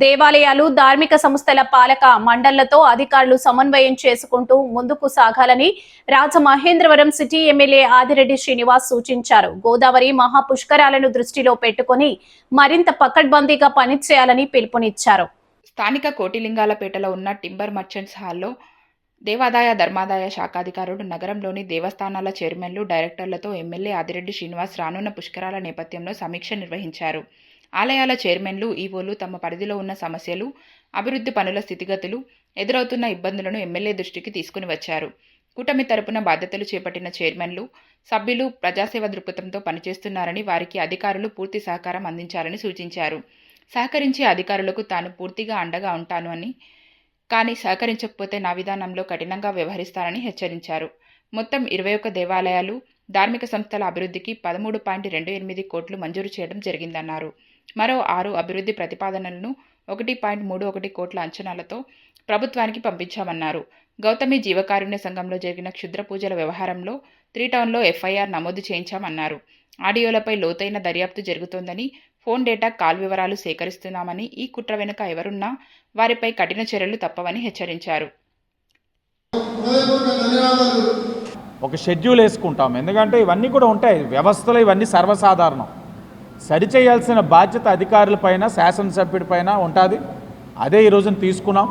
దేవాలయాలు, ధార్మిక సంస్థల పాలక మండళ్లతో అధికారులు సమన్వయం చేసుకుంటూ ముందుకు సాగాలని రాజమహేంద్రవరం సిటీ ఎమ్మెల్యే ఆదిరెడ్డి శ్రీనివాస్ సూచించారు. గోదావరి మహాపుష్కరాలను దృష్టిలో పెట్టుకుని మరింత పకడ్బందీగా పనిచేయాలని పిలుపునిచ్చారు. స్థానిక కోటిలింగాలపేటలో ఉన్న టింబర్ మర్చెంట్స్ హాల్లో దేవాదాయ ధర్మాదాయ శాఖాధికారులు, నగరంలోని దేవస్థానాల చైర్మన్లు, డైరెక్టర్లతో ఎమ్మెల్యే ఆదిరెడ్డి శ్రీనివాస్ రానున్న పుష్కరాల నేపథ్యంలో సమీక్ష నిర్వహించారు. ఆలయాల చైర్మన్లు, ఈవోలు తమ పరిధిలో ఉన్న సమస్యలు, అభివృద్ధి పనుల స్థితిగతులు, ఎదురవుతున్న ఇబ్బందులను ఎమ్మెల్యే దృష్టికి తీసుకుని వచ్చారు. కూటమి తరపున బాధ్యతలు చేపట్టిన చైర్మన్లు, సభ్యులు ప్రజాసేవ దృక్పథంతో పనిచేస్తున్నారని, వారికి అధికారులు పూర్తి సహకారం అందించాలని సూచించారు. సహకరించే అధికారులకు తాను పూర్తిగా అండగా ఉంటాను అని, కానీ సహకరించకపోతే నా విధానంలో కఠినంగా వ్యవహరిస్తానని హెచ్చరించారు. మొత్తం 21 దేవాలయాలు, ధార్మిక సంస్థల అభివృద్ధికి 13.28 కోట్లు మంజూరు చేయడం జరిగిందన్నారు. మరో 6 అభివృద్ధి ప్రతిపాదనలను 1.31 కోట్ల అంచనాలతో ప్రభుత్వానికి పంపించామన్నారు. గౌతమి జీవకారుణ్య సంఘంలో జరిగిన క్షుద్ర పూజల వ్యవహారంలో 3 టౌన్లో ఎఫ్ఐఆర్ నమోదు చేయించామన్నారు. ఆడియోలపై లోతైన దర్యాప్తు జరుగుతోందని, ఫోన్ డేటా, కాల్ వివరాలు సేకరిస్తున్నామని, ఈ కుట్ర వెనుక ఎవరున్నా వారిపై కఠిన చర్యలు తప్పవని హెచ్చరించారు. ఒక షెడ్యూల్ వేసుకుంటాం, ఎందుకంటే ఇవన్నీ కూడా ఉంటాయి వ్యవస్థలో, ఇవన్నీ సర్వసాధారణం. సరిచేయాల్సిన బాధ్యత అధికారులపైన, శాసనసభ్యుడిపైన ఉంటుంది. అదే ఈరోజున తీసుకున్నాం.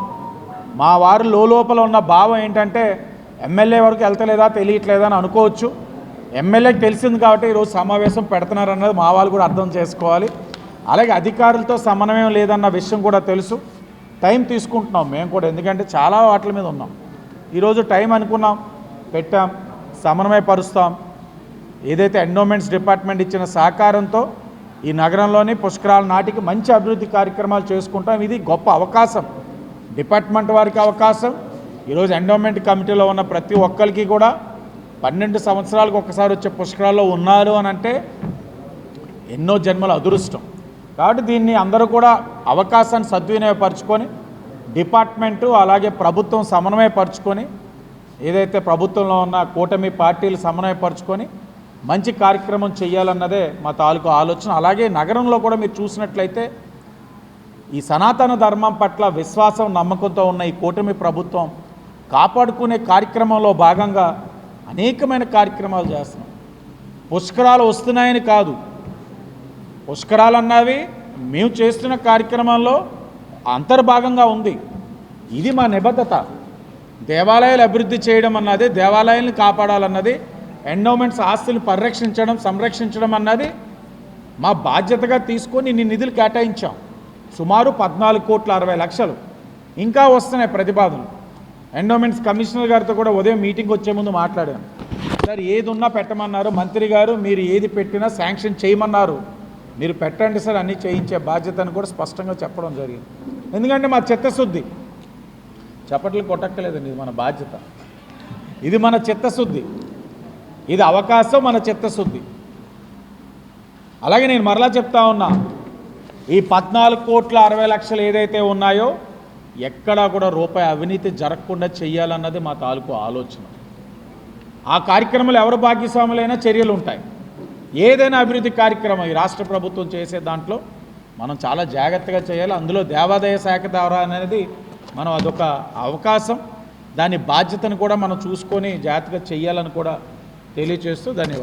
మా వారు లోపల ఉన్న భావం ఏంటంటే ఎమ్మెల్యే వరకు వెళ్తలేదా తెలియట్లేదా అని అనుకోవచ్చు. ఎమ్మెల్యేకి తెలిసింది కాబట్టి ఈరోజు సమావేశం పెడుతున్నారన్నది మా వాళ్ళు కూడా అర్థం చేసుకోవాలి. అలాగే అధికారులతో సమన్వయం లేదన్న విషయం కూడా తెలుసు. టైం తీసుకుంటున్నాం మేము కూడా, ఎందుకంటే చాలా వాటి మీద ఉన్నాం. ఈరోజు టైం అనుకున్నాం, పెట్టాం, సమన్వయపరుస్తాం. ఏదైతే ఎండోమెంట్స్ డిపార్ట్మెంట్ ఇచ్చిన సహకారంతో ఈ నగరంలోని పుష్కరాల నాటికి మంచి అభివృద్ధి కార్యక్రమాలు చేసుకుంటాం. ఇది గొప్ప అవకాశం, డిపార్ట్మెంట్ వారికి అవకాశం. ఈరోజు ఎండోమెంట్ కమిటీలో ఉన్న ప్రతి ఒక్కరికి కూడా 12 సంవత్సరాలకు ఒకసారి వచ్చే పుష్కరాల్లో ఉన్నారు అని అంటే ఎన్నో జన్మల అదృష్టం. కాబట్టి దీన్ని అందరూ కూడా అవకాశాన్ని సద్వినియోగపరుచుకొని, డిపార్ట్మెంటు అలాగే ప్రభుత్వం సమన్వయపరుచుకొని, ఏదైతే ప్రభుత్వంలో ఉన్న కూటమి పార్టీలు సమన్వయపరుచుకొని మంచి కార్యక్రమం చేయాలన్నదే మా తాలూకు ఆలోచన. అలాగే నగరంలో కూడా మీరు చూసినట్లయితే ఈ సనాతన ధర్మం పట్ల విశ్వాసం, నమ్మకంతో ఉన్న ఈ కూటమి ప్రభుత్వం కాపాడుకునే కార్యక్రమంలో భాగంగా అనేకమైన కార్యక్రమాలు చేస్తున్నాం. పుష్కరాలు వస్తున్నాయని కాదు, పుష్కరాలు అన్నవి మేము చేస్తున్న కార్యక్రమంలో అంతర్భాగంగా ఉంది. ఇది మా నిబద్ధత. దేవాలయాలు అభివృద్ధి చేయడం అన్నది, దేవాలయాలను కాపాడాలన్నది, ఎండోమెంట్స్ ఆస్తులను పరిరక్షించడం, సంరక్షించడం అన్నది మా బాధ్యతగా తీసుకొని ఇన్ని నిధులు కేటాయించాం. సుమారు 14,60,00,000 ఇంకా వస్తున్నాయి ప్రతిపాదనలు. ఎండోమెంట్స్ కమిషనర్ గారితో కూడా ఉదయం మీటింగ్ వచ్చే ముందు మాట్లాడాను. సార్ ఏది ఉన్నా పెట్టమన్నారు, మంత్రి గారు మీరు ఏది పెట్టినా శాంక్షన్ చేయమన్నారు, మీరు పెట్టండి సార్, అన్నీ చేయించే బాధ్యతను కూడా స్పష్టంగా చెప్పడం జరిగింది. ఎందుకంటే మా చిత్తశుద్ధి, చప్పట్లు కొట్టక్కలేదండి, ఇది మన బాధ్యత, ఇది మన చిత్తశుద్ధి, ఇది అవకాశం, మన చిత్తశుద్ధి. అలాగే నేను మరలా చెప్తా ఉన్నా, ఈ 14,60,00,000 ఏదైతే ఉన్నాయో ఎక్కడా కూడా రూపాయి అవినీతి జరగకుండా చేయాలన్నది మా తాలూకు ఆలోచన. ఆ కార్యక్రమాలు ఎవరు భాగ్యస్వాములైనా చర్యలు ఉంటాయి. ఏదైనా అభివృద్ధి కార్యక్రమం ఈ రాష్ట్ర ప్రభుత్వం చేసే దాంట్లో మనం చాలా జాగ్రత్తగా చేయాలి. అందులో దేవాదాయ శాఖ ద్వారా అనేది మనం అదొక అవకాశం, దాని బాధ్యతను కూడా మనం చూసుకొని జాగ్రత్తగా చేయాలని కూడా తెలియజేస్తూ ధన్యవాదాలు.